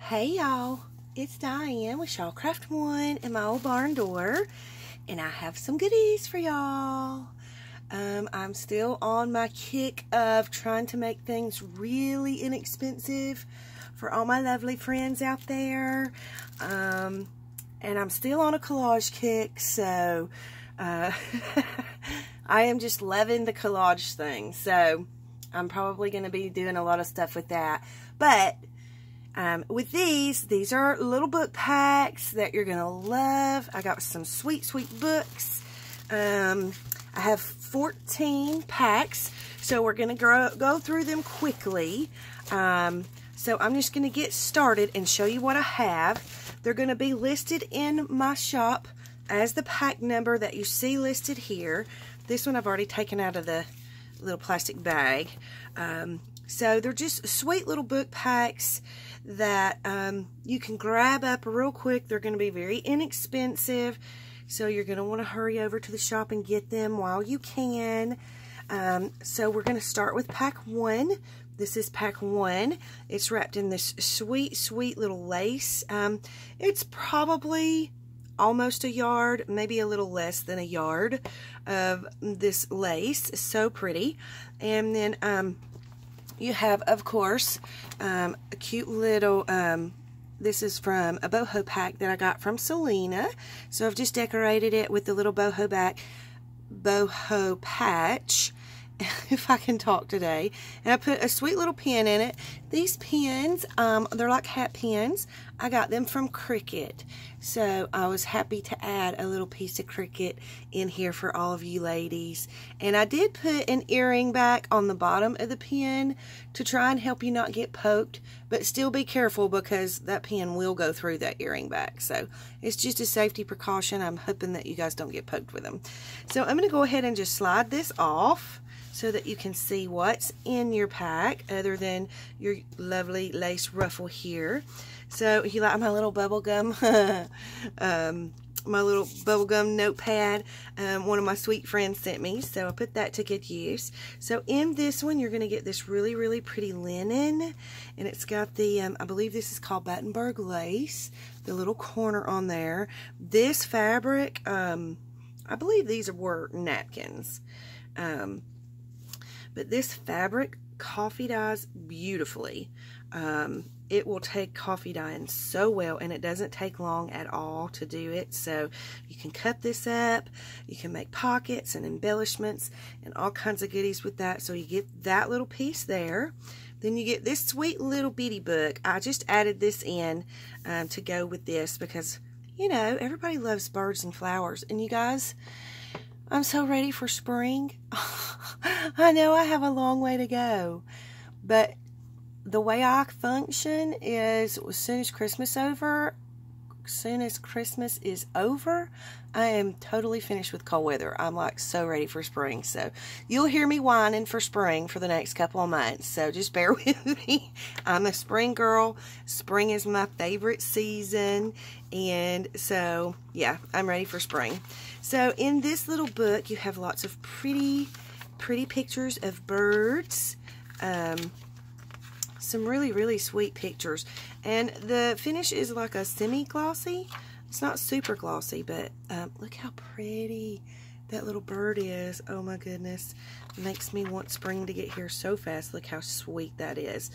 Hey y'all, it's Diane with Shawcraft One in my old barn door, and I have some goodies for y'all. I'm still on my kick of trying to make things really inexpensive for all my lovely friends out there, and I'm still on a collage kick, so I am just loving the collage thing, so I'm probably going to be doing a lot of stuff with that, but with these are little book packs that you're going to love. I got some sweet, sweet books. I have 14 packs, so we're going to go through them quickly. So I'm just going to get started and show you what I have. They're going to be listed in my shop as the pack number that you see listed here. This one I've already taken out of the little plastic bag. So they're just sweet little book packs that you can grab up real quick. They're going to be very inexpensive, so you're going to want to hurry over to the shop and get them while you can. So we're going to start with pack 1. This is pack 1. It's wrapped in this sweet, sweet little lace. It's probably almost a yard, maybe a little less than a yard of this lace. So pretty. And then you have, of course, a cute little, this is from a boho pack that I got from Selena. So I've just decorated it with the little boho patch, if I can talk today. And I put a sweet little pin in it. These pins, they're like hat pins. I got them from Cricut. So I was happy to add a little piece of Cricut in here for all of you ladies. And I did put an earring back on the bottom of the pin to try and help you not get poked. But still be careful because that pin will go through that earring back. So it's just a safety precaution. I'm hoping that you guys don't get poked with them. So I'm going to go ahead and just slide this off so that you can see what's in your pack other than your lovely lace ruffle here. So you like my little bubble gum, my little bubblegum notepad, one of my sweet friends sent me, so I put that to good use. So in this one, you're going to get this really, really pretty linen, and it's got the, I believe this is called Battenberg lace, the little corner on there. This fabric, I believe these were napkins, but this fabric coffee dyes beautifully. It will take coffee dyeing so well, and it doesn't take long at all to do it. So you can cut this up, you can make pockets and embellishments and all kinds of goodies with that. So you get that little piece there. Then you get this sweet little bitty book. I just added this in to go with this because, you know, everybody loves birds and flowers. And you guys, I'm so ready for spring. I know I have a long way to go, but the way I function is as soon as Christmas is over, I am totally finished with cold weather. I'm like so ready for spring. So you'll hear me whining for spring for the next couple of months. So just bear with me. I'm a spring girl. Spring is my favorite season. And so, yeah, I'm ready for spring. So in this little book, you have lots of pretty pictures of birds. Some really, really sweet pictures. And the finish is like a semi-glossy. It's not super glossy, but look how pretty that little bird is. Oh my goodness. It makes me want spring to get here so fast. Look how sweet that is.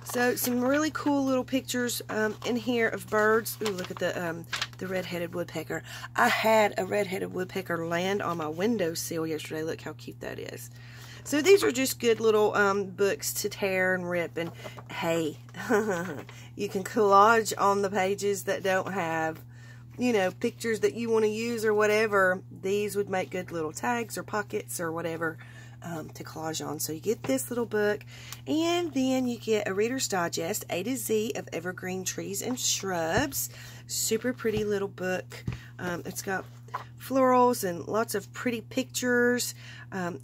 So some really cool little pictures in here of birds. Ooh, look at the red-headed woodpecker. I had a red-headed woodpecker land on my windowsill yesterday. Look how cute that is. So these are just good little books to tear and rip, and hey, you can collage on the pages that don't have, you know, pictures that you want to use or whatever. These would make good little tags or pockets or whatever to collage on. So you get this little book, and then you get a Reader's Digest, A to Z of evergreen trees and shrubs. Super pretty little book. It's got florals and lots of pretty pictures.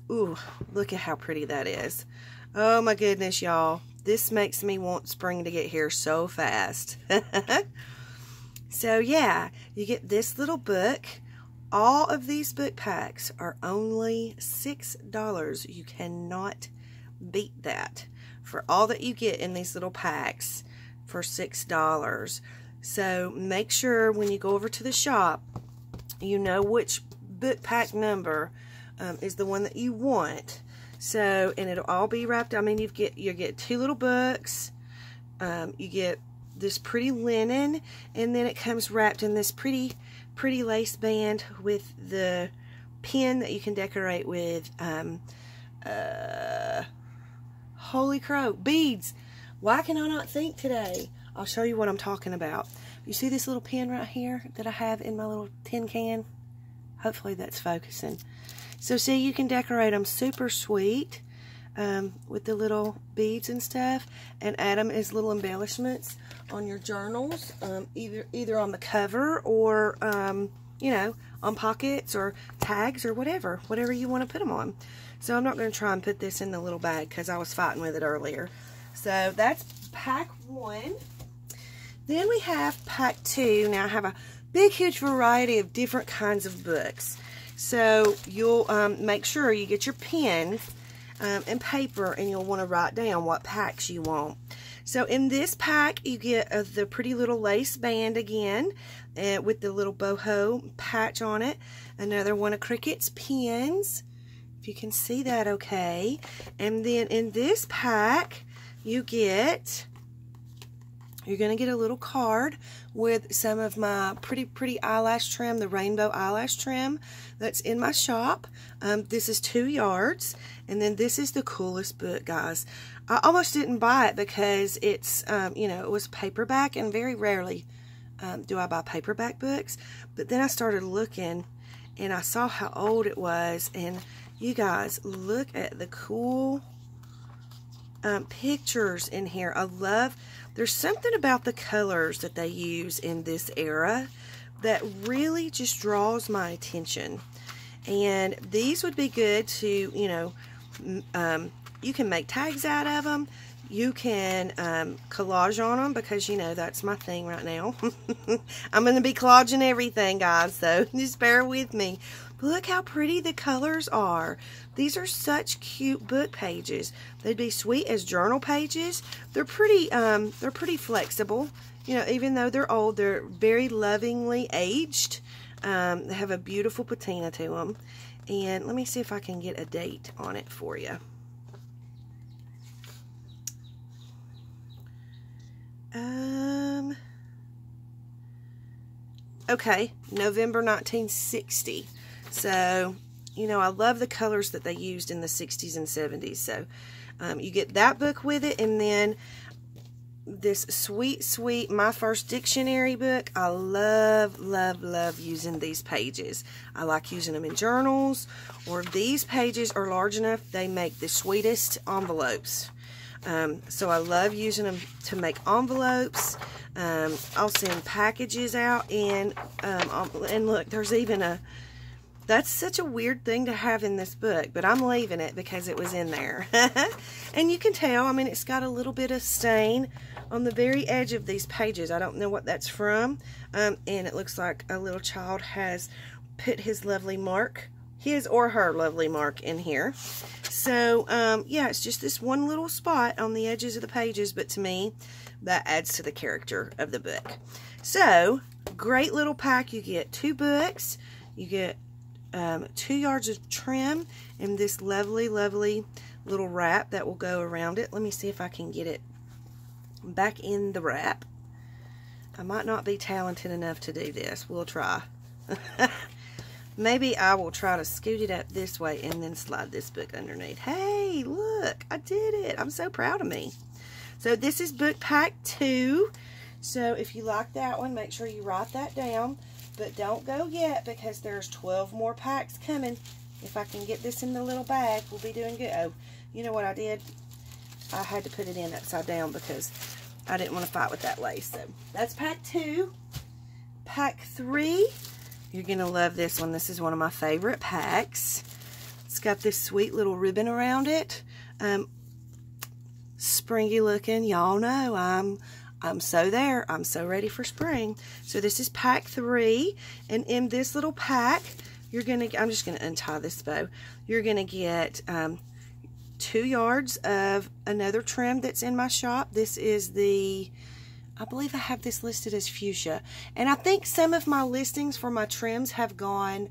Ooh, look at how pretty that is. Oh my goodness, y'all. This makes me want spring to get here so fast. So yeah, you get this little book. All of these book packs are only $6. You cannot beat that. For all that you get in these little packs, for $6. So make sure when you go over to the shop, you know which book pack number is the one that you want. So, and it'll all be wrapped. I mean, you get 2 little books. You get this pretty linen, and then it comes wrapped in this pretty lace band with the pin that you can decorate with. Holy crow, beads. Why can I not think today? I'll show you what I'm talking about. You see this little pin right here that I have in my little tin can? Hopefully that's focusing. So see, you can decorate them super sweet with the little beads and stuff, and add them as little embellishments on your journals, either on the cover or you know, on pockets or tags or whatever you want to put them on. So I'm not going to try and put this in the little bag because I was fighting with it earlier. So that's pack 1. Then we have pack 2. Now I have a big huge variety of different kinds of books. So you'll make sure you get your pen and paper, and you'll want to write down what packs you want. So in this pack you get the pretty little lace band again, with the little boho patch on it. Another one of Cricut's pens, if you can see that okay. And then in this pack you're going to get a little card with some of my pretty eyelash trim, the rainbow eyelash trim that's in my shop. This is 2 yards. And then this is the coolest book, guys. I almost didn't buy it because it's, you know, it was paperback, and very rarely do I buy paperback books. But then I started looking, and I saw how old it was. And you guys, look at the cool pictures in here. There's something about the colors that they use in this era that really just draws my attention. And these would be good to, you know, you can make tags out of them. You can collage on them, because, you know, that's my thing right now. I'm going to be collaging everything, guys, so just bear with me. But look how pretty the colors are. These are such cute book pages. They'd be sweet as journal pages. They're pretty flexible. You know, even though they're old, they're very lovingly aged. They have a beautiful patina to them. And let me see if I can get a date on it for you. Okay, November 1960. So, you know, I love the colors that they used in the 60s and 70s. So, you get that book with it, and then this sweet My First Dictionary book. I love using these pages. I like using them in journals, or these pages are large enough, they make the sweetest envelopes. So I love using them to make envelopes. I'll send packages out, and look, there's even that's such a weird thing to have in this book, but I'm leaving it because it was in there. And you can tell, I mean, it's got a little bit of stain on the very edge of these pages. I don't know what that's from. And it looks like a little child has put his lovely mark, his or her lovely mark, in here. So, yeah, it's just this one little spot on the edges of the pages, but to me, that adds to the character of the book. So, great little pack. You get 2 books. You get 2 yards of trim, and this lovely little wrap that will go around it. Let me see if I can get it back in the wrap. I might not be talented enough to do this. We'll try. Maybe I will try to scoot it up this way and then slide this book underneath. Hey, look, I did it. I'm so proud of me. So this is book pack 2. So if you like that one, make sure you write that down. But don't go yet, because there's 12 more packs coming. If I can get this in the little bag, we'll be doing good. Oh, you know what I did? I had to put it in upside down because I didn't want to fight with that lace. So that's pack 2. Pack 3. You're going to love this one. This is one of my favorite packs. It's got this sweet little ribbon around it. Springy looking. Y'all know I'm so there. I'm so ready for spring. So this is pack 3. And in this little pack, you're going to, I'm just going to untie this bow. You're going to get 2 yards of another trim that's in my shop. This is the I believe I have this listed as fuchsia. And I think some of my listings for my trims have gone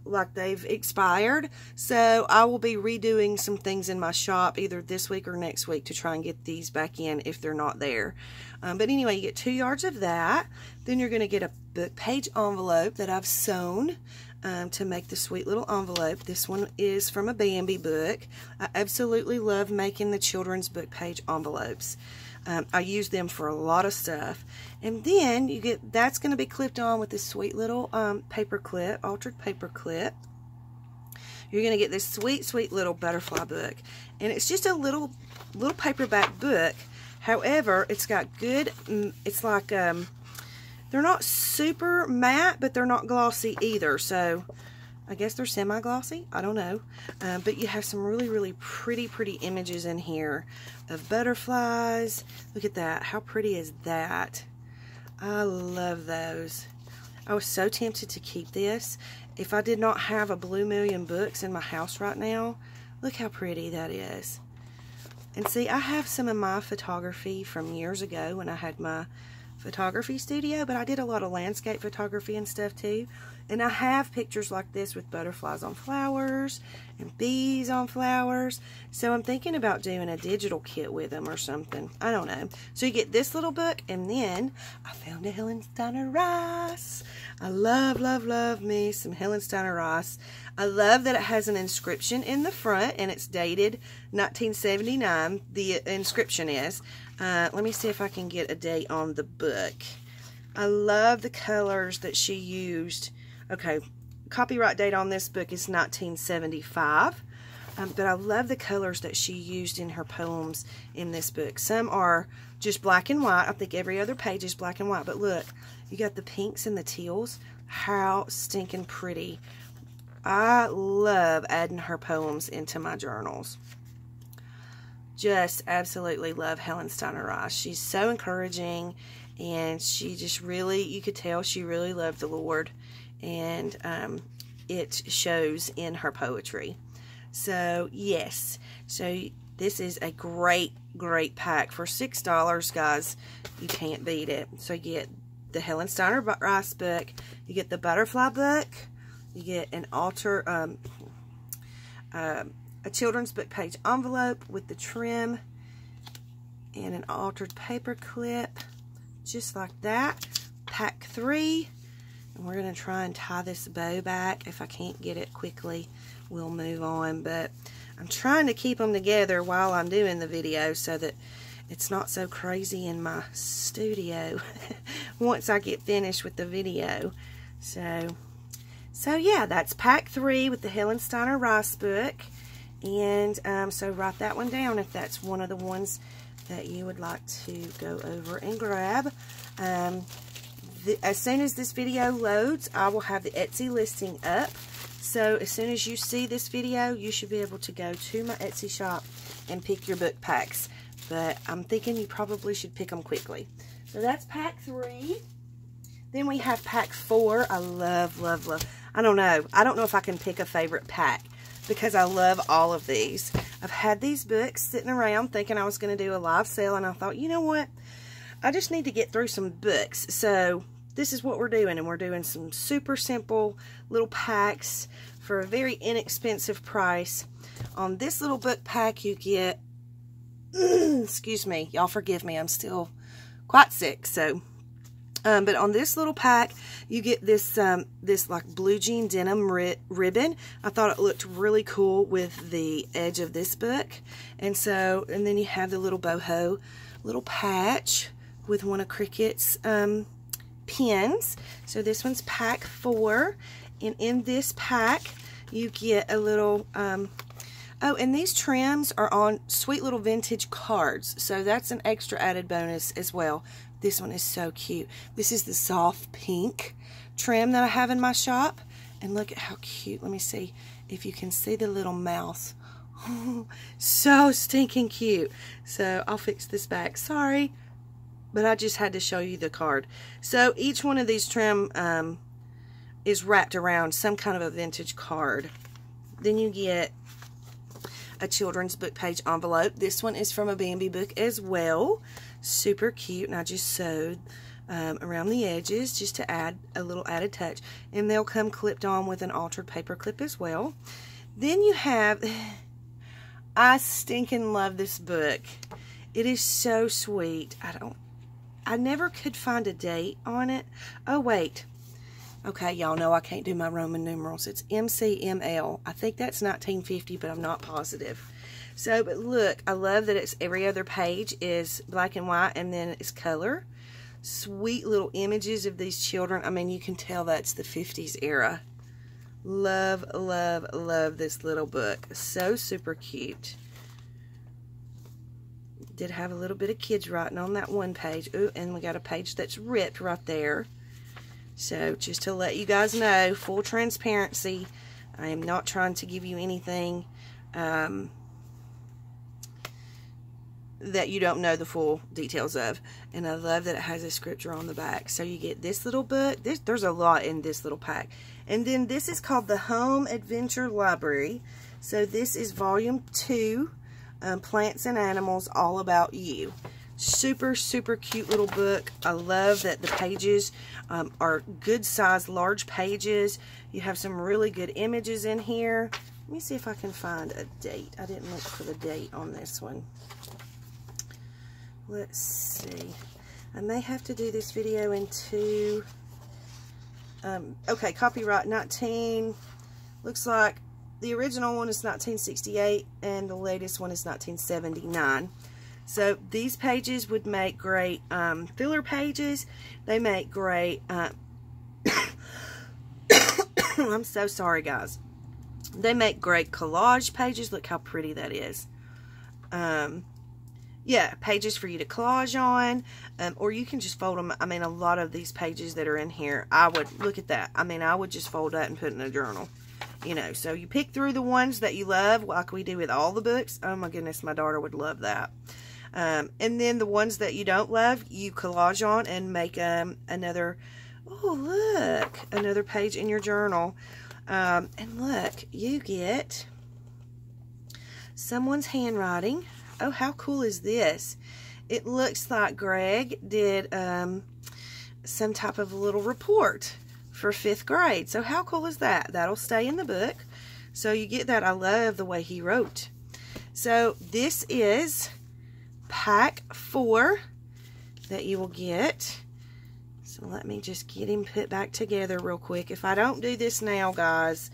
like they've expired. So I will be redoing some things in my shop either this week or next week to try and get these back in if they're not there. But anyway, you get 2 yards of that. Then you're going to get a book page envelope that I've sewn to make the sweet little envelope. This one is from a Bambi book. I absolutely love making the children's book page envelopes. I use them for a lot of stuff. And then you get, that's going to be clipped on with this sweet little paper clip, altered paper clip. You're going to get this sweet, sweet little butterfly book. And it's just a little paperback book. However, it's got good, it's like, they're not super matte, but they're not glossy either. So I guess they're semi-glossy. I don't know. But you have some really, really pretty images in here of butterflies. Look at that. How pretty is that? I love those. I was so tempted to keep this. If I did not have a Blue Million books in my house right now, look how pretty that is. And see, I have some of my photography from years ago when I had my photography studio, but I did a lot of landscape photography and stuff too. And I have pictures like this with butterflies on flowers and bees on flowers. So I'm thinking about doing a digital kit with them or something. I don't know. So you get this little book, and then I found a Helen Steiner Ross. I love me some Helen Steiner Ross. I love that it has an inscription in the front, and it's dated 1979. The inscription is. Let me see if I can get a date on the book. I love the colors that she used. Okay, copyright date on this book is 1975. But I love the colors that she used in her poems in this book. Some are just black and white. I think every other page is black and white. But look, you got the pinks and the teals. How stinking pretty. I love adding her poems into my journals. Just absolutely love Helen Steiner Ross. She's so encouraging, and she just really, you could tell she really loved the Lord, and it shows in her poetry. So yes, so this is a great pack for $6, guys. You can't beat it. So you get the Helen Steiner Ross book, you get the butterfly book, you get an a children's book page envelope with the trim and an altered paper clip, just like that. Pack 3, and we're going to try and tie this bow back. If I can't get it quickly, we'll move on, but I'm trying to keep them together while I'm doing the video so that it's not so crazy in my studio once I get finished with the video. So yeah, that's pack 3 with the Helen Steiner Ross book. And so write that one down if that's one of the ones that you would like to go over and grab. As soon as this video loads, I will have the Etsy listing up. So as soon as you see this video, you should be able to go to my Etsy shop and pick your book packs. But I'm thinking you probably should pick them quickly. So that's pack 3. Then we have pack 4. I love. I don't know if I can pick a favorite pack, because I love all of these. I've had these books sitting around thinking I was going to do a live sale, and I thought, you know what? I just need to get through some books. So this is what we're doing, and we're doing some super simple little packs for a very inexpensive price. On this little book pack, you get, excuse me, y'all forgive me, I'm still quite sick, so... but on this little pack, you get this this like blue jean denim ribbon. I thought it looked really cool with the edge of this book. And then you have the little boho little patch with one of Cricut's pins. So this one's pack 4. And in this pack, you get a little... oh, and these trims are on sweet little vintage cards. So that's an extra added bonus as well. This one is so cute. This is the soft pink trim that I have in my shop. And look at how cute. Let me see if you can see the little mouth. So stinking cute. So I'll fix this back. Sorry. But I just had to show you the card. So each one of these trim is wrapped around some kind of a vintage card. Then you get a children's book page envelope. This one is from a Bambi book as well. Super cute, and I just sewed around the edges just to add a little added touch. And they'll come clipped on with an altered paper clip as well. Then you have, I stinking love this book. It is so sweet. I never could find a date on it. Oh, wait. Okay, y'all know I can't do my Roman numerals. It's MCML. I think that's 1950, but I'm not positive. So, but look, I love that it's every other page is black and white, and then it's color. Sweet little images of these children. I mean, you can tell that's the 50s era. Love, love, love this little book. So super cute. Did have a little bit of kids writing on that one page. Ooh, and we got a page that's ripped right there. So, just to let you guys know, full transparency, I am not trying to give you anything that you don't know the full details of. And I love that it has a scripture on the back. So, you get this little book. There's a lot in this little pack. And then this is called the Home Adventure Library. So, this is volume 2, Plants and Animals, All About You. Super, super cute little book. I love that the pages are good size, large pages. You have some really good images in here. Let me see if I can find a date. I didn't look for the date on this one. Let's see. I may have to do this video in two. Okay, copyright 19. Looks like the original one is 1968 and the latest one is 1979. So these pages would make great filler pages. They make great, I'm so sorry guys. They make great collage pages. Look how pretty that is. Yeah, pages for you to collage on, or you can just fold them. I mean, a lot of these pages that are in here, I would, look at that. I mean, I would just fold that and put it in a journal. You know, so you pick through the ones that you love, like we do with all the books. Oh my goodness, my daughter would love that. And then the ones that you don't love, you collage on and make another, oh look, another page in your journal. And look, you get someone's handwriting. Oh, how cool is this? It looks like Greg did some type of little report for 5th grade. So how cool is that? That'll stay in the book. So you get that. I love the way he wrote. So this is pack 4 that you will get. So let me just get him put back together real quick. If I don't do this now, guys,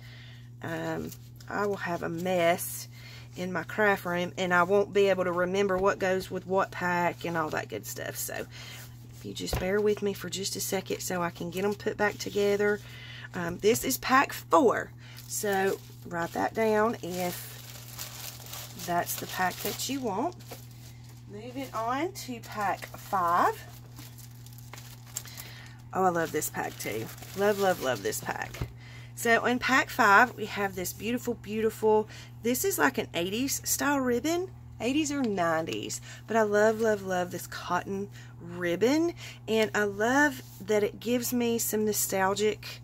I will have a mess in my craft room, and I won't be able to remember what goes with what pack and all that good stuff. So if you just bear with me for just a second so I can get them put back together. This is pack 4. So write that down if that's the pack that you want. Moving on to pack 5. Oh, I love this pack too. Love, love, love this pack. So in pack 5, we have this beautiful, beautiful, this is like an 80s style ribbon. 80s or 90s. But I love, love, love this cotton ribbon. And I love that it gives me some nostalgic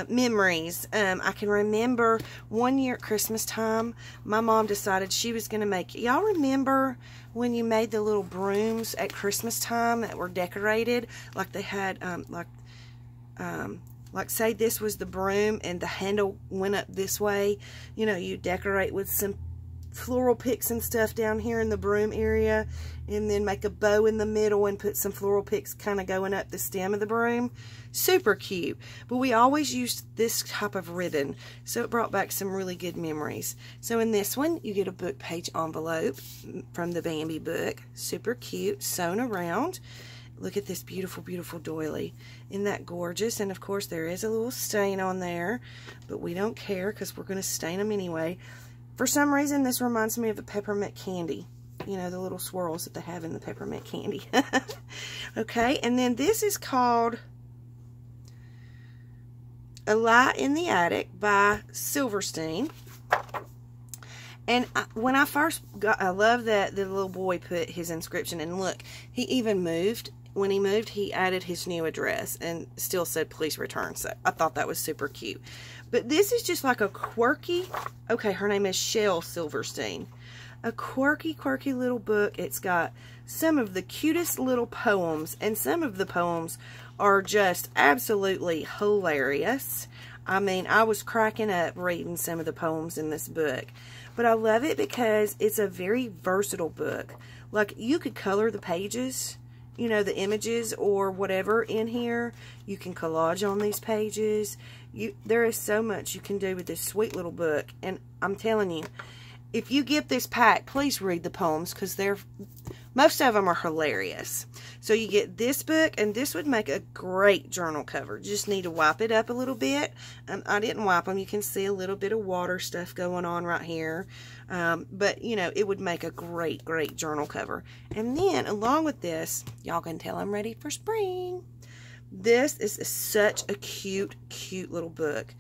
memories. I can remember one year at Christmas time, my mom decided she was going to make, y'all remember when you made the little brooms at Christmas time that were decorated? Like they had, like say this was the broom and the handle went up this way. You know, you decorate with some floral picks and stuff down here in the broom area, and then make a bow in the middle and put some floral picks kind of going up the stem of the broom. Super cute. But we always used this type of ribbon, so it brought back some really good memories. So in this one, you get a book page envelope from the Bambi book. Super cute, sewn around. Look at this beautiful, beautiful doily. Isn't that gorgeous? And of course, there is a little stain on there, but we don't care because we're going to stain them anyway. For some reason, this reminds me of the peppermint candy. You know, the little swirls that they have in the peppermint candy. Okay, and then this is called A Light in the Attic by Silverstein. And when I first got, I love that the little boy put his inscription. And look, he even moved. When he moved, he added his new address and still said, please return. So I thought that was super cute. But this is just like a quirky, okay, her name is Shel Silverstein. a quirky, quirky little book. It's got some of the cutest little poems, and some of the poems are just absolutely hilarious. I mean, I was cracking up reading some of the poems in this book. But I love it because it's a very versatile book. Like, you could color the pages, you know, the images or whatever in here. You can collage on these pages. There is so much you can do with this sweet little book. And I'm telling you, if you get this pack, please read the poems, because most of them are hilarious. So you get this book, and this would make a great journal cover. Just need to wipe it up a little bit. I didn't wipe them. You can see a little bit of water stuff going on right here. But, you know, it would make a great, great journal cover. And then, along with this, y'all can tell I'm ready for spring. This is such a cute, cute little book.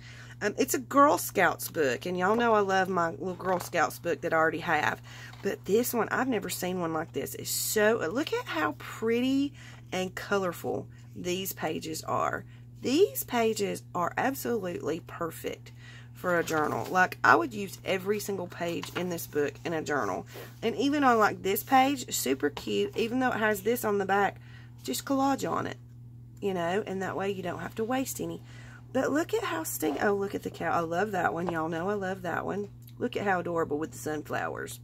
It's a Girl Scouts book, and y'all know I love my little Girl Scouts book that I already have. But this one, I've never seen one like this. It's so, look at how pretty and colorful these pages are. These pages are absolutely perfect for a journal. Like, I would use every single page in this book in a journal. And even on, like, this page, super cute. Even though it has this on the back, just collage on it, you know, and that way you don't have to waste any. But look at how oh, look at the cow. I love that one. Y'all know I love that one. Look at how adorable with the sunflowers.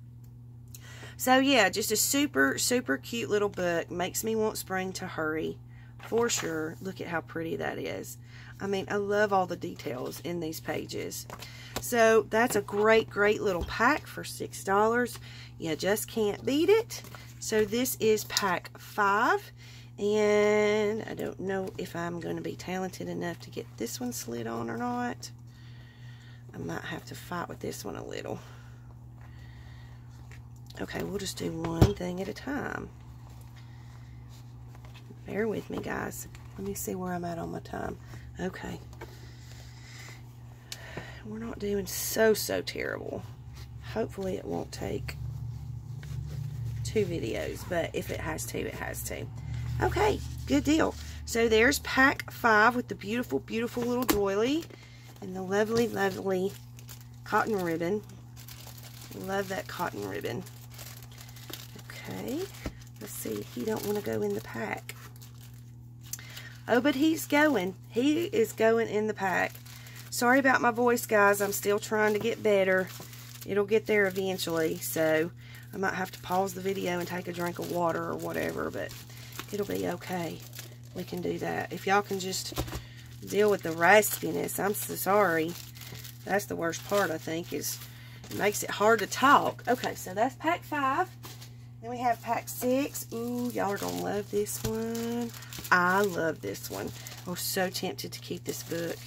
So, yeah, just a super, super cute little book. Makes me want spring to hurry, for sure. Look at how pretty that is. I mean, I love all the details in these pages. So, that's a great, great little pack for $6. You just can't beat it. So, this is pack 5. And I don't know if I'm going to be talented enough to get this one slid on or not. I might have to fight with this one a little. Okay, we'll just do one thing at a time. Bear with me, guys. Let me see where I'm at on my time. Okay. We're not doing so terrible. Hopefully it won't take 2 videos, but if it has to, it has to. Okay, good deal. So there's pack 5 with the beautiful, beautiful little doily and the lovely, lovely cotton ribbon. Love that cotton ribbon. Okay, let's see. He don't want to go in the pack. Oh, but he's going. He is going in the pack. Sorry about my voice, guys. I'm still trying to get better. It'll get there eventually, so I might have to pause the video and take a drink of water or whatever, but it'll be okay. We can do that. If y'all can just deal with the raspiness, I'm so sorry. That's the worst part, I think, is it makes it hard to talk. Okay, so that's pack 5. Then we have pack 6. Ooh, y'all are going to love this one. I love this one. I was so tempted to keep this book.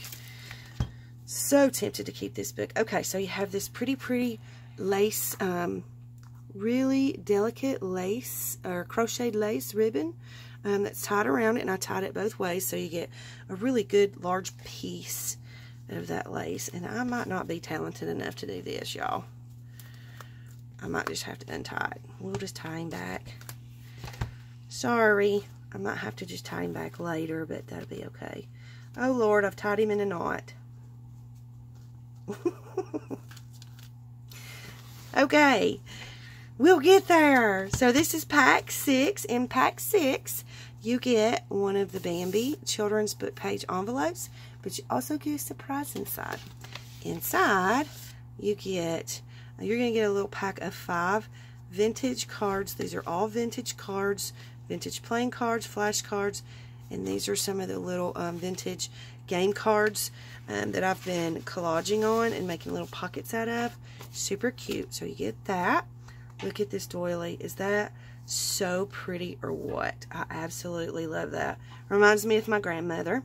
So tempted to keep this book. Okay, so you have this pretty, pretty lace, really delicate lace or crocheted lace ribbon that's tied around it, and I tied it both ways so you get a really good large piece of that lace. And I might not be talented enough to do this, y'all. I might just have to untie it. We'll just tie him back. Sorry, I might have to just tie him back later, but that'll be okay. Oh Lord, I've tied him in a knot. Okay, we'll get there. So this is pack 6. In pack 6, you get one of the Bambi children's book page envelopes, but you also get a surprise inside. Inside, you're going to get a little pack of 5 vintage cards. These are all vintage cards, vintage playing cards, flashcards, and these are some of the little vintage game cards that I've been collaging on and making little pockets out of. Super cute. So you get that. Look at this doily. Is that so pretty or what? I absolutely love that. Reminds me of my grandmother.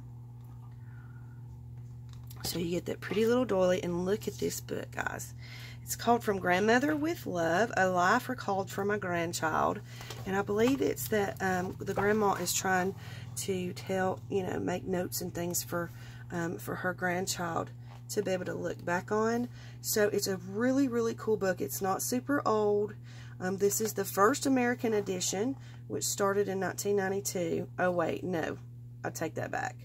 So you get that pretty little doily, and look at this book, guys. It's called From Grandmother with Love, A Life Recalled for My Grandchild. And I believe it's that the grandma is trying to tell, make notes and things for her grandchild to be able to look back on. So it's a really, really cool book. It's not super old. This is the first American edition, which started in 1992. Oh, wait, no. I take that back.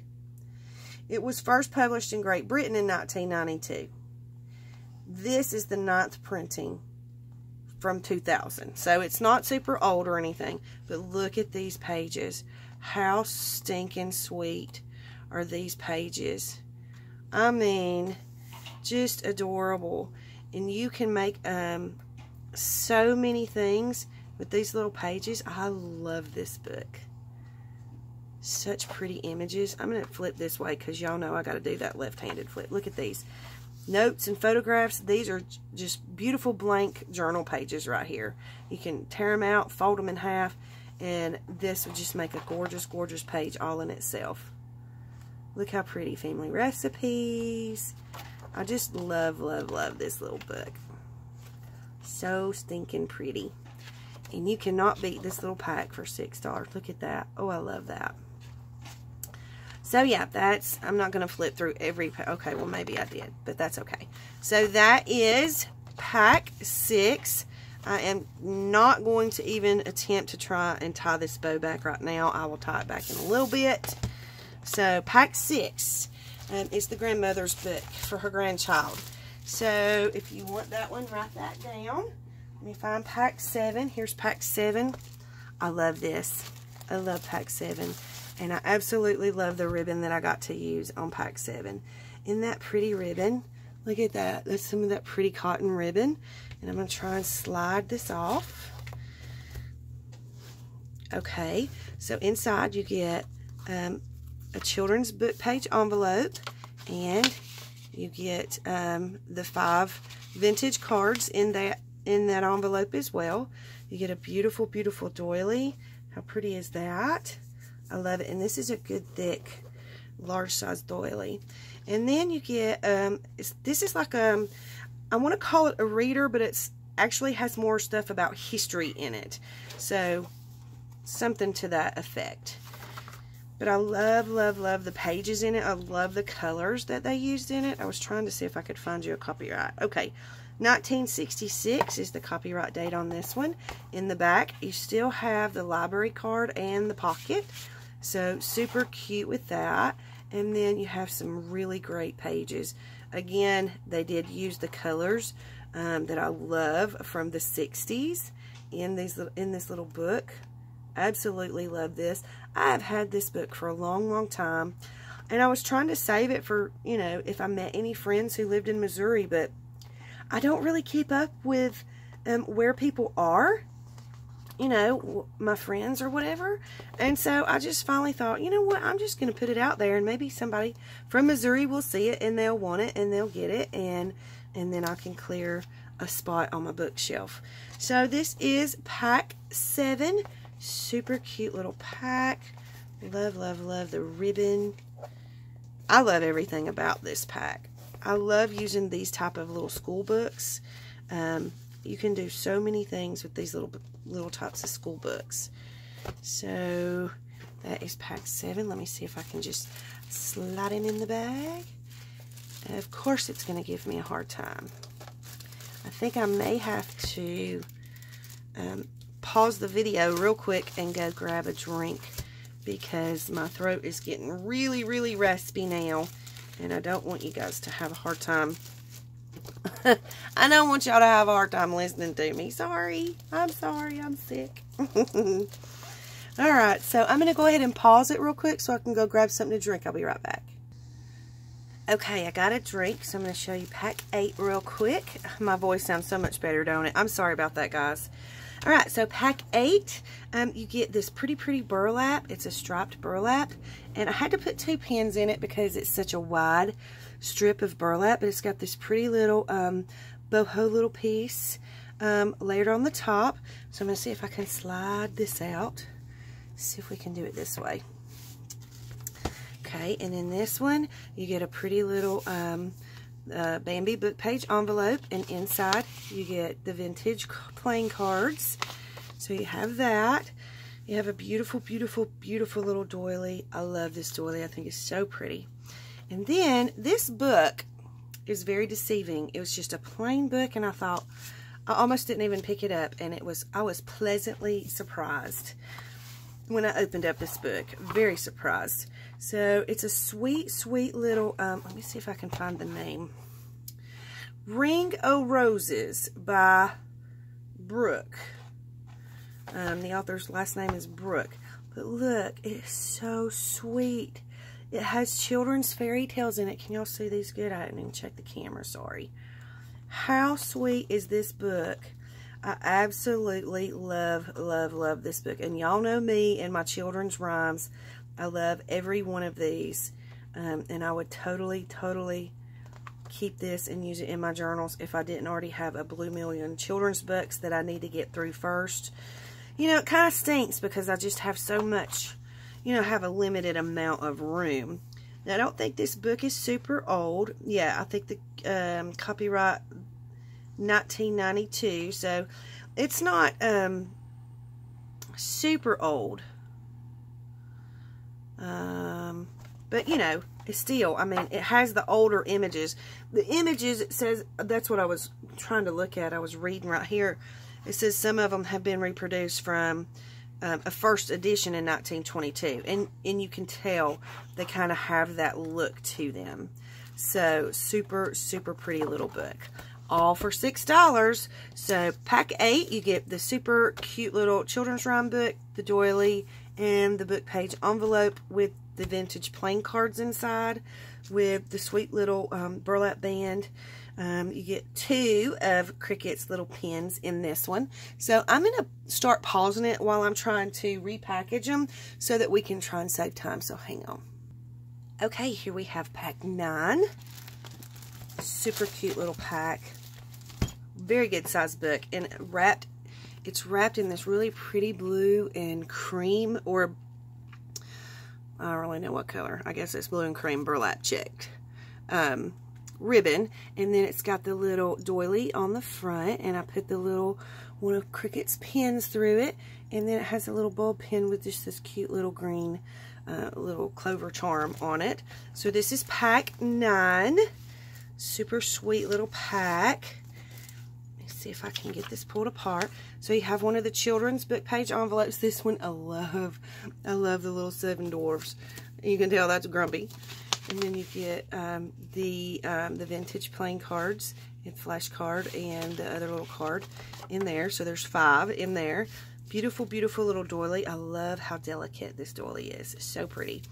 It was first published in Great Britain in 1992. This is the 9th printing from 2000. So it's not super old or anything. But look at these pages. How stinking sweet are these pages. I mean, just adorable. And you can make so many things with these little pages. I love this book. Such pretty images. I'm going to flip this way because y'all know I got to do that left-handed flip. Look at these. Notes and photographs. These are just beautiful blank journal pages right here. You can tear them out, fold them in half, and this would just make a gorgeous, gorgeous page all in itself. Look how pretty. Family recipes. I just love, love, love this little book. So stinking pretty. And you cannot beat this little pack for $6. Look at that. Oh, I love that. So yeah, I'm not going to flip through every, okay, well maybe I did, but that's okay. So that is pack 6. I am not going to even attempt to try and tie this bow back right now. I will tie it back in a little bit. So pack 6 is the grandmother's book for her grandchild. So if you want that one, write that down. Let me find pack 7. Here's pack 7. I love this. I love pack 7. And I absolutely love the ribbon that I got to use on pack 7. Isn't that pretty ribbon? Look at that. That's some of that pretty cotton ribbon. And I'm going to try and slide this off. Okay. So inside you get a children's book page envelope. And you get the 5 vintage cards in that envelope as well. You get a beautiful, beautiful doily. How pretty is that? I love it. And this is a good, thick, large size doily. And then you get, this is like I want to call it a reader, but it's actually has more stuff about history in it. So, something to that effect. But I love, love, love the pages in it. I love the colors that they used in it. I was trying to see if I could find you a copyright. Okay. 1966 is the copyright date on this one. In the back, you still have the library card and the pocket. So, super cute with that. And then you have some really great pages. Again, they did use the colors that I love from the 60s in this little book. Absolutely love this. I have had this book for a long, long time. And I was trying to save it for, you know, if I met any friends who lived in Missouri. But I don't really keep up with where people are. You know, my friends or whatever. And so I just finally thought, you know what, I'm just going to put it out there and maybe somebody from Missouri will see it and they'll want it and they'll get it and then I can clear a spot on my bookshelf. So this is pack 7. Super cute little pack. Love, love, love the ribbon. I love everything about this pack. I love using these type of little school books. You can do so many things with these little types of school books. So that is pack 7. Let me see if I can just slide him in the bag. And of course it's going to give me a hard time. I think I may have to pause the video real quick and go grab a drink because my throat is getting really, really raspy now. And I don't want you guys to have a hard time. I don't want y'all to have a hard time listening to me. Sorry. I'm sorry. I'm sick. Alright, so I'm going to go ahead and pause it real quick so I can go grab something to drink. I'll be right back. Okay, I got a drink, so I'm going to show you pack 8 real quick. My voice sounds so much better, don't it? I'm sorry about that, guys. Alright, so pack 8, you get this pretty, pretty burlap. It's a striped burlap. And I had to put 2 pins in it because it's such a wide strip of burlap. But it's got this pretty little boho little piece layered on the top. So I'm going to see if I can slide this out. See if we can do it this way. Okay, and in this one, you get a pretty little Bambi book page envelope, and inside you get the vintage playing cards. So you have that. You have a beautiful, beautiful, beautiful little doily. I love this doily. I think it's so pretty. And then this book is very deceiving. It was just a plain book, and I thought, I almost didn't even pick it up, and I was pleasantly surprised when I opened up this book. Very surprised. So it's a sweet, sweet little, let me see if I can find the name. Ring o' Roses by Brooke. The author's last name is Brooke. But look, it's so sweet. It has children's fairy tales in it. Can y'all see these good? I didn't even check the camera, sorry. How sweet is this book? I absolutely love, love, love this book. And y'all know me and my children's rhymes. I love every one of these. And I would totally, totally keep this and use it in my journals if I didn't already have a blue million children's books that I need to get through first. You know, it kind of stinks because I just have so much, you know, have a limited amount of room. Now, I don't think this book is super old. Yeah, I think the copyright 1992, so it's not super old. But, you know, it's still, I mean, it has the older images. The images, it says, that's what I was trying to look at. I was reading right here. It says some of them have been reproduced from a first edition in 1922. And you can tell they kind of have that look to them. So, super, super pretty little book. All for $6. So, pack 8, you get the super cute little children's rhyme book, the doily, and the book page envelope with the vintage playing cards inside with the sweet little burlap band. You get 2 of Cricut's little pins in this one. So I'm going to start pausing it while I'm trying to repackage them so that we can try and save time. So hang on. Okay, here we have pack 9. Super cute little pack. Very good size book. And it's wrapped in this really pretty blue and cream, or I don't really know what color. I guess it's blue and cream burlap checked ribbon. And then it's got the little doily on the front. And I put the little one of Cricut's pins through it. And then it has a little bulb pin with just this cute little green little clover charm on it. So this is pack 9. Super sweet little pack. Let's see if I can get this pulled apart. So you have one of the children's book page envelopes. This one I love the little 7 dwarfs. You can tell that's Grumpy. And then you get the vintage playing cards and flash card and the other little card in there. So there's 5 in there. Beautiful, beautiful little doily. I love how delicate this doily is. It's so pretty.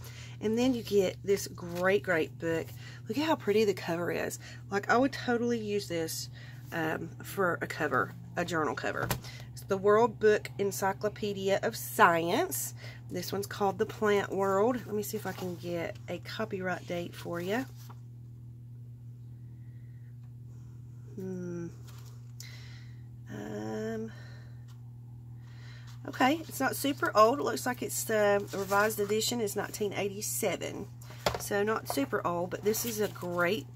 And then you get this great, great book. Look at how pretty the cover is. Like, I would totally use this for a cover, a journal cover. It's the World Book Encyclopedia of Science. This one's called The Plant World. Let me see if I can get a copyright date for you. Okay, it's not super old. It looks like it's the revised edition is 1987. So not super old, but this is a great,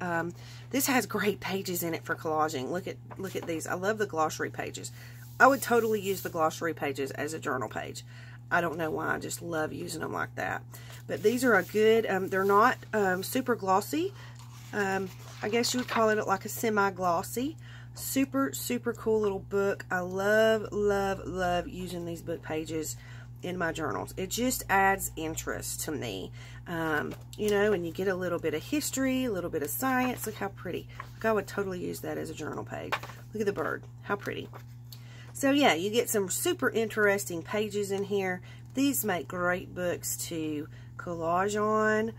this has great pages in it for collaging. Look at these. I love the glossary pages. I would totally use the glossary pages as a journal page. I don't know why, I just love using them like that. But these are a good, they're not super glossy. I guess you would call it like a semi-glossy. Super, super cool little book. I love, love, love using these book pages in my journals. It just adds interest to me. You know, and you get a little bit of history, a little bit of science. Look how pretty. Like, I would totally use that as a journal page. Look at the bird. How pretty. So, yeah, you get some super interesting pages in here. These make great books to collage on.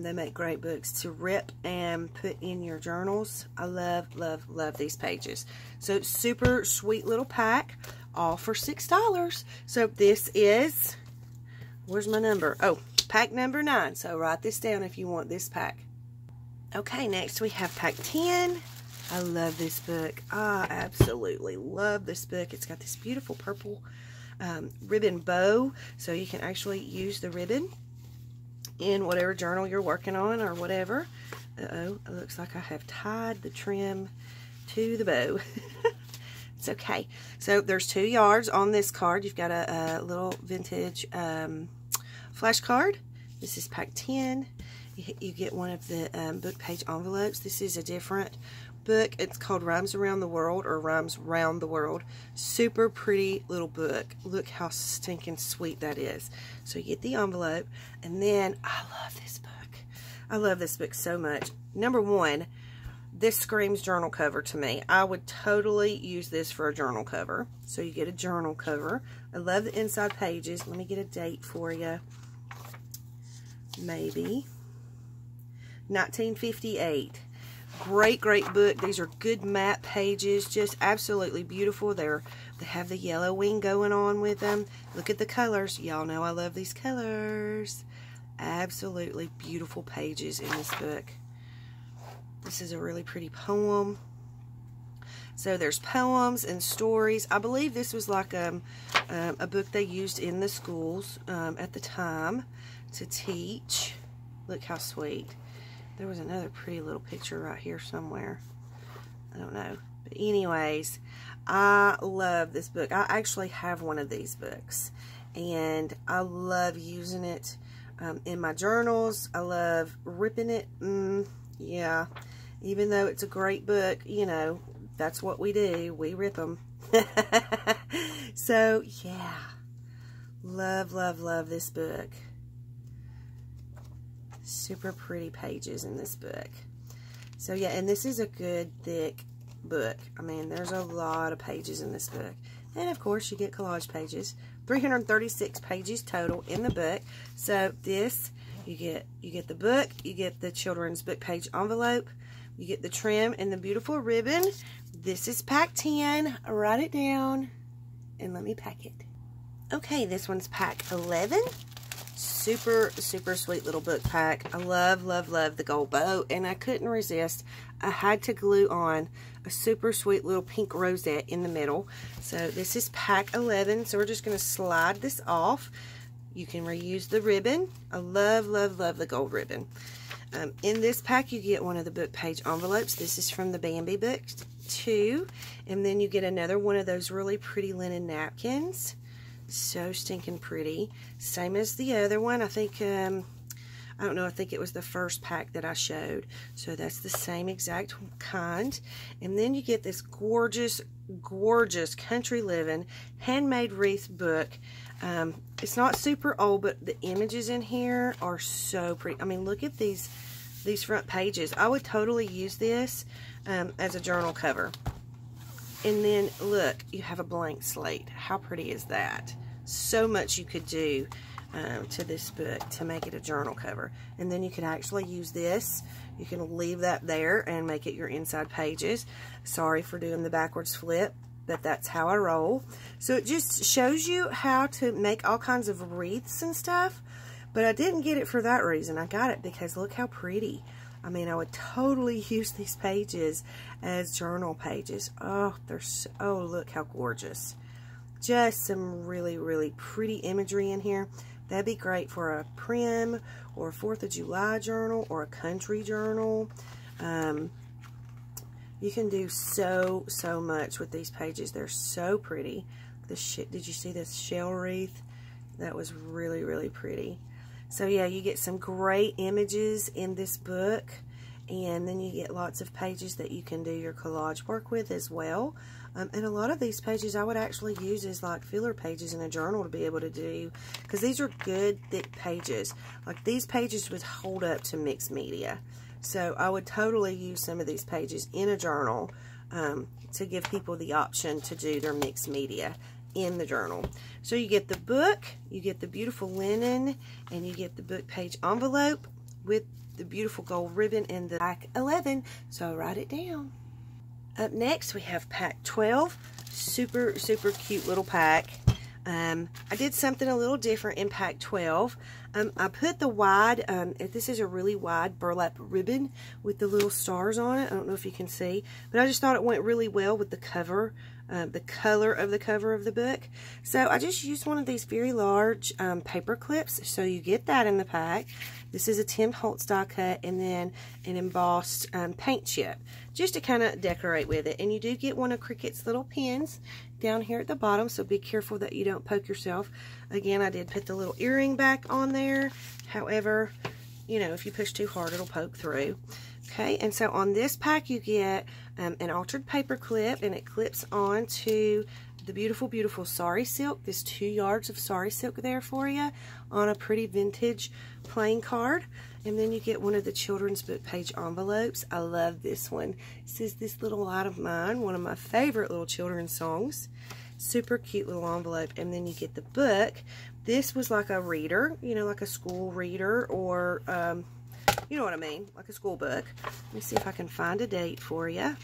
They make great books to rip and put in your journals. I love, love, love these pages. So, super sweet little pack. All for $6. So, this is, where's my number? Oh, pack number 9. So, write this down if you want this pack. Okay, next we have pack 10. I love this book. I absolutely love this book. It's got this beautiful purple ribbon bow. So, you can actually use the ribbon in whatever journal you're working on or whatever. Uh-oh, it looks like I have tied the trim to the bow. It's okay. So there's 2 yards on this card. You've got a little vintage flash card. This is pack 10. You get one of the book page envelopes. This is a different book. It's called Rhymes Around the World, or Rhymes Round the World. Super pretty little book. Look how stinking sweet that is. So you get the envelope, and then I love this book. I love this book so much. Number 1, this screams journal cover to me. I would totally use this for a journal cover. So you get a journal cover. I love the inside pages. Let me get a date for you. Maybe 1958. Great, great book. These are good matte pages, just absolutely beautiful. They have the yellow wing going on with them. Look at the colors. Y'all know I love these colors. Absolutely beautiful pages in this book. This is a really pretty poem. So there's poems and stories. I believe this was like a book they used in the schools at the time to teach. Look how sweet. There was another pretty little picture right here somewhere. I don't know. But anyways, I love this book. I actually have one of these books. And I love using it in my journals. I love ripping it. Yeah. Even though it's a great book, you know, that's what we do. We rip them. So, yeah. Love, love, love this book. Super pretty pages in this book. So yeah, and this is a good thick book. I mean, there's a lot of pages in this book. And of course, you get collage pages. 336 pages total in the book. So this, you get the book, you get the children's book page envelope, you get the trim and the beautiful ribbon. This is pack 10. Write it down and let me pack it. Okay, this one's pack 11. Super, super sweet little book pack. I love, love, love the gold bow, and I couldn't resist. I had to glue on a super sweet little pink rosette in the middle. So this is pack 11, so we're just going to slide this off. You can reuse the ribbon. I love, love, love the gold ribbon. In this pack, you get one of the book page envelopes. This is from the Bambi book too, and then you get another one of those really pretty linen napkins. So stinking pretty. Same as the other one. I think, I don't know, I think it was the first pack that I showed. So that's the same exact kind. And then you get this gorgeous, gorgeous country living handmade wreath book. It's not super old, but the images in here are so pretty. I mean, look at these front pages. I would totally use this as a journal cover. And then, look, you have a blank slate. How pretty is that? So much you could do to this book to make it a journal cover. And then you could actually use this. You can leave that there and make it your inside pages. Sorry for doing the backwards flip, but that's how I roll. So it just shows you how to make all kinds of wreaths and stuff. But I didn't get it for that reason. I got it because look how pretty. I mean, I would totally use these pages as journal pages. Oh, they're so, oh, look how gorgeous. Just some really, really pretty imagery in here. That'd be great for a prim or a 4th of July journal or a country journal. You can do so, so much with these pages. They're so pretty. Did you see this shell wreath? That was really, really pretty. So yeah, you get some great images in this book, and then you get lots of pages that you can do your collage work with as well. And a lot of these pages I would actually use as like filler pages in a journal to be able to do, because these are good thick pages. Like these pages would hold up to mixed media. So I would totally use some of these pages in a journal to give people the option to do their mixed media in the journal. So you get the book, you get the beautiful linen, and you get the book page envelope with the beautiful gold ribbon in the pack 11. So write it down. Up next we have pack 12. Super, super cute little pack. I did something a little different in pack 12. I put the wide, this is a really wide burlap ribbon with the little stars on it. I don't know if you can see, but I just thought it went really well with the cover, the color of the cover of the book. So I just used one of these very large paper clips. So you get that in the pack. This is a Tim Holtz die cut, and then an embossed paint chip, just to kind of decorate with it. And you do get one of Cricut's little pins down here at the bottom, so be careful that you don't poke yourself. Again, I did put the little earring back on there. However, you know, if you push too hard, it'll poke through. Okay, and so on this pack, you get an altered paper clip, and it clips onto the beautiful, beautiful sari silk. There's 2 yards of sari silk there for you on a pretty vintage plain card. And then you get one of the children's book page envelopes. I love this one. It says "This Little Light of Mine," one of my favorite little children's songs. Super cute little envelope. And then you get the book. This was like a reader, you know, like a school reader, or you know what I mean, like a school book. Let me see if I can find a date for you.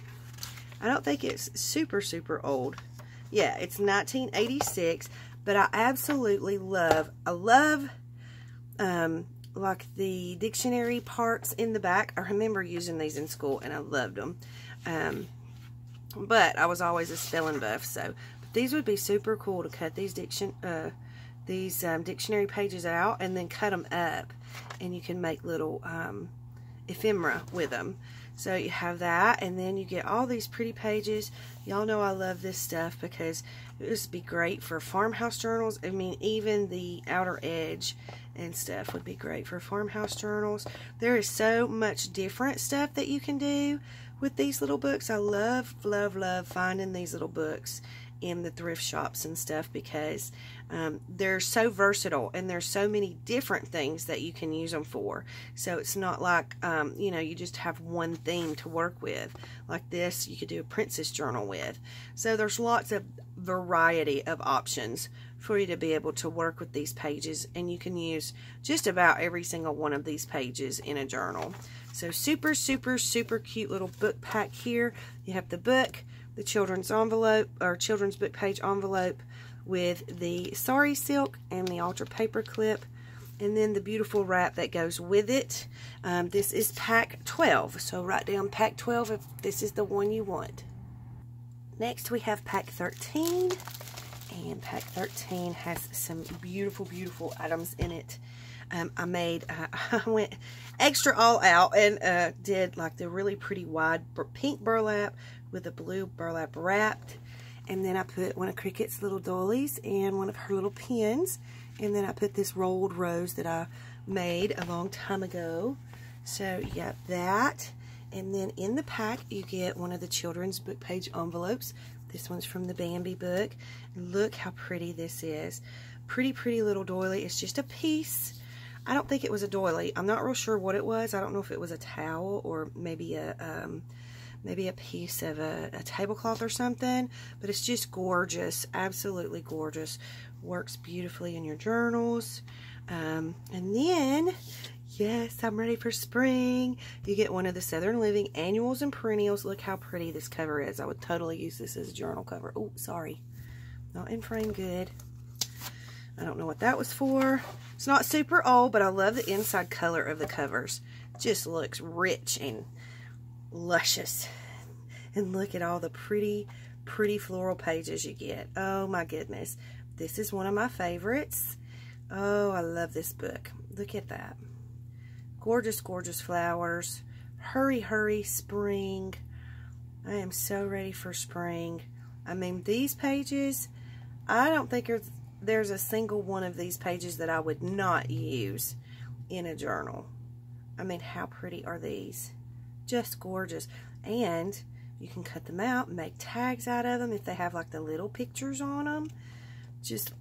I don't think it's super, super old. Yeah, it's 1986, but I absolutely love, like the dictionary parts in the back. I remember using these in school, and I loved them. But I was always a spelling buff, so but these would be super cool to cut these dictionary pages out and then cut them up, and you can make little ephemera with them. So you have that, and then you get all these pretty pages. Y'all know I love this stuff because it would be great for farmhouse journals. I mean, even the outer edge and stuff would be great for farmhouse journals. There is so much different stuff that you can do with these little books. I love, love, love finding these little books in the thrift shops and stuff, because they're so versatile, and there's so many different things that you can use them for. So it's not like you know, you just have one theme to work with. Like this, you could do a princess journal with. So there's lots of variety of options for you to be able to work with these pages, and you can use just about every single one of these pages in a journal. So super, super, super cute little book pack here. You have the book, the children's envelope, or children's book page envelope, with the sari silk and the altered paper clip, and then the beautiful wrap that goes with it. This is pack 12, so write down pack 12 if this is the one you want. Next we have pack 13, and pack 13 has some beautiful, beautiful items in it. I went extra all out and did like the really pretty wide pink burlap with a blue burlap wrapped, and then I put one of Cricut's little doilies and one of her little pins, and then I put this rolled rose that I made a long time ago. So you got that, and then in the pack you get one of the children's book page envelopes. This one's from the Bambi book. Look how pretty this is. Pretty, pretty little doily. It's just a piece. I don't think it was a doily. I'm not real sure what it was. I don't know if it was a towel or maybe a piece of a tablecloth or something, but it's just gorgeous, absolutely gorgeous. Works beautifully in your journals. And then, yes, I'm ready for spring. You get one of the Southern Living Annuals and Perennials. Look how pretty this cover is. I would totally use this as a journal cover. Oh, sorry. Not in frame good. I don't know what that was for. It's not super old, but I love the inside color of the covers. Just looks rich and luscious. And look at all the pretty, pretty floral pages you get. Oh my goodness. This is one of my favorites. Oh, I love this book. Look at that. Gorgeous, gorgeous flowers. Hurry, hurry, spring. I am so ready for spring. I mean, these pages, I don't think there's a single one of these pages that I would not use in a journal. I mean, how pretty are these? Just gorgeous. And you can cut them out and make tags out of them if they have like the little pictures on them. Just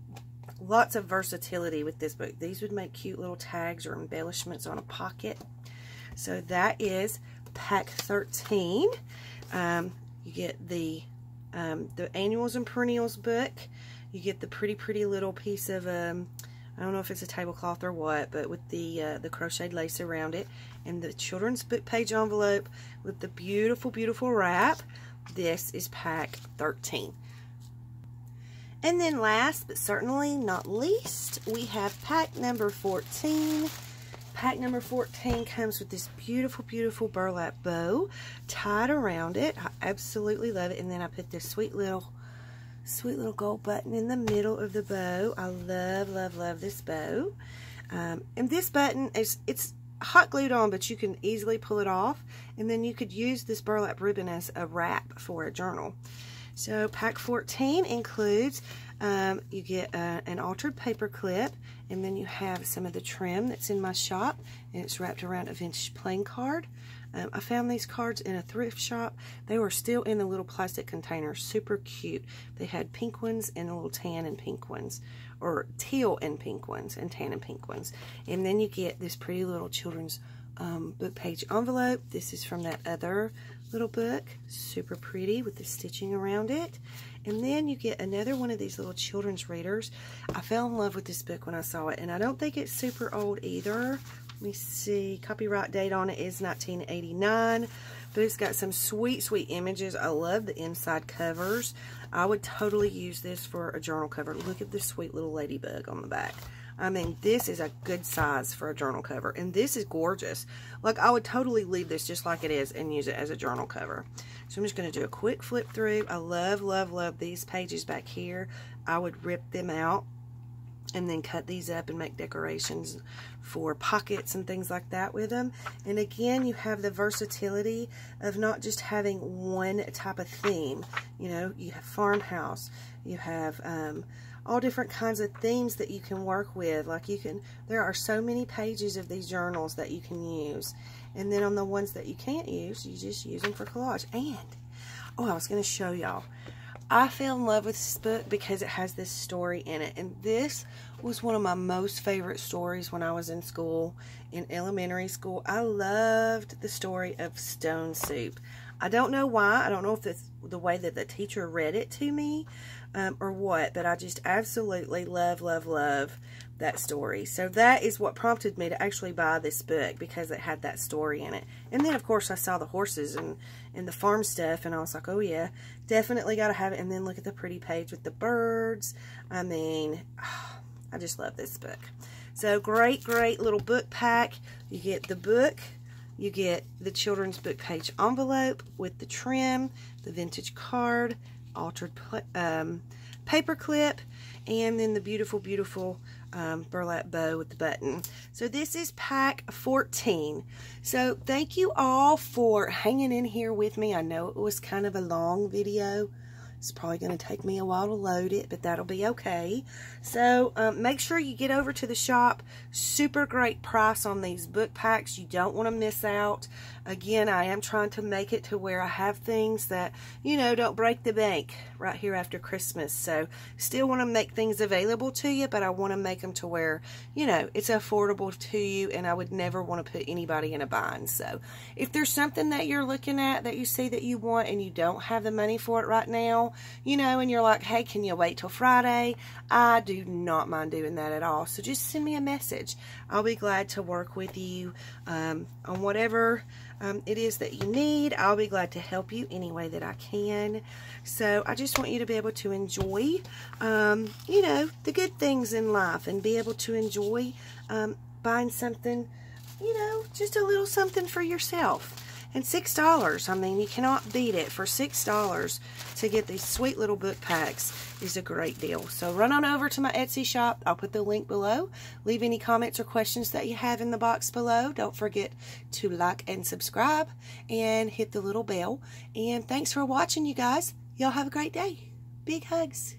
lots of versatility with this book. These would make cute little tags or embellishments on a pocket. So that is pack 13. You get the Annuals and Perennials book. You get the pretty, pretty little piece of, I don't know if it's a tablecloth or what, but with the crocheted lace around it. And the children's book page envelope with the beautiful, beautiful wrap. This is pack 13. And then last, but certainly not least, we have pack number 14. Pack number 14 comes with this beautiful, beautiful burlap bow tied around it. I absolutely love it. And then I put this sweet little gold button in the middle of the bow. I love, love, love this bow. And this button, it's hot glued on, but you can easily pull it off. And then you could use this burlap ribbon as a wrap for a journal. So pack 14 includes, you get an altered paper clip, and then you have some of the trim that's in my shop, and it's wrapped around a vintage playing card. I found these cards in a thrift shop. They were still in the little plastic containers. Super cute. They had pink ones and a little tan and pink ones. Or teal and pink ones and tan and pink ones. And then you get this pretty little children's book page envelope. This is from that other little book. Super pretty with the stitching around it. And then you get another one of these little children's readers. I fell in love with this book when I saw it. And I don't think it's super old either. Let me see. Copyright date on it is 1989. But it's got some sweet, sweet images. I love the inside covers. I would totally use this for a journal cover. Look at this sweet little ladybug on the back. I mean, this is a good size for a journal cover. And this is gorgeous. Like, I would totally leave this just like it is and use it as a journal cover. So I'm just going to do a quick flip through. I love, love, love these pages back here. I would rip them out and then cut these up and make decorations for pockets and things like that with them. And again, you have the versatility of not just having one type of theme. You know, you have farmhouse, you have all different kinds of themes that you can work with. Like there are so many pages of these journals that you can use. And then on the ones that you can't use, you just use them for collage. And, oh, I was going to show y'all. I fell in love with this book because it has this story in it. And this was one of my most favorite stories when I was in school, in elementary school. I loved the story of Stone Soup. I don't know why. I don't know if it's the way that the teacher read it to me or what, but I just absolutely love, love, love that story. So that is what prompted me to actually buy this book, because it had that story in it. And then, of course, I saw the horses and the farm stuff, and I was like, oh, yeah, definitely got to have it. And then look at the pretty page with the birds. I mean, I just love this book. So great, great little book pack. You get the book. You get the children's book page envelope with the trim, the vintage card, altered paper clip, and then the beautiful, beautiful burlap bow with the button. So this is pack 14. So thank you all for hanging in here with me. I know it was kind of a long video. It's probably going to take me a while to load it, but that'll be okay. So make sure you get over to the shop. Super great price on these book packs. You don't want to miss out. Again, I am trying to make it to where I have things that, you know, don't break the bank right here after Christmas. So still want to make things available to you, but I want to make them to where, you know, it's affordable to you, and I would never want to put anybody in a bind. So if there's something that you're looking at that you see that you want and you don't have the money for it right now, you know, and you're like, hey, can you wait till Friday? I do not mind doing that at all. So just send me a message. I'll be glad to work with you on whatever it is that you need. I'll be glad to help you any way that I can. So I just want you to be able to enjoy, you know, the good things in life, and be able to enjoy buying something, you know, just a little something for yourself. And $6, I mean, you cannot beat it. For $6 to get these sweet little book packs is a great deal. So run on over to my Etsy shop. I'll put the link below. Leave any comments or questions that you have in the box below. Don't forget to like and subscribe and hit the little bell. And thanks for watching, you guys. Y'all have a great day. Big hugs.